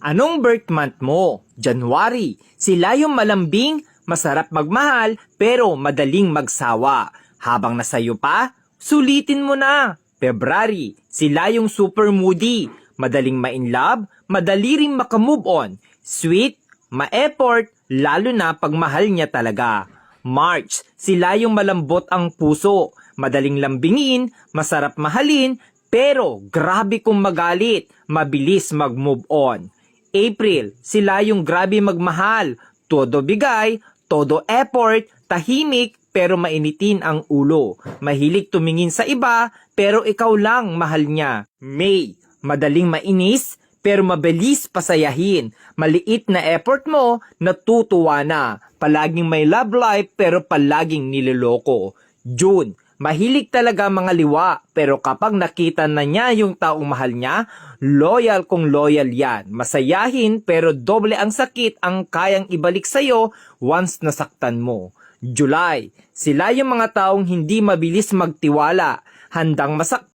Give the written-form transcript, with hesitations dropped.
Anong birth month mo? January. Sila yung malambing, masarap magmahal, pero madaling magsawa. Habang nasayo pa, sulitin mo na. February. Sila yung super moody, madaling ma-inlove, madali ring makamove on. Sweet, ma-effort, lalo na pag mahal niya talaga. March. Sila yung malambot ang puso, madaling lambingin, masarap mahalin, pero grabe kung magalit, mabilis mag-move on. April, sila yung grabe magmahal, todo bigay, todo effort, tahimik pero mainitin ang ulo. Mahilig tumingin sa iba pero ikaw lang mahal niya. May, madaling mainis pero mabilis pasayahin. Maliit na effort mo, natutuwa na. Palaging may love life pero palaging niloloko. June, mahilig talaga mga liwa, pero kapag nakita na niya yung taong mahal niya, loyal kung loyal yan. Masayahin pero doble ang sakit ang kayang ibalik sa'yo once nasaktan mo. July, sila yung mga taong hindi mabilis magtiwala, handang masaktan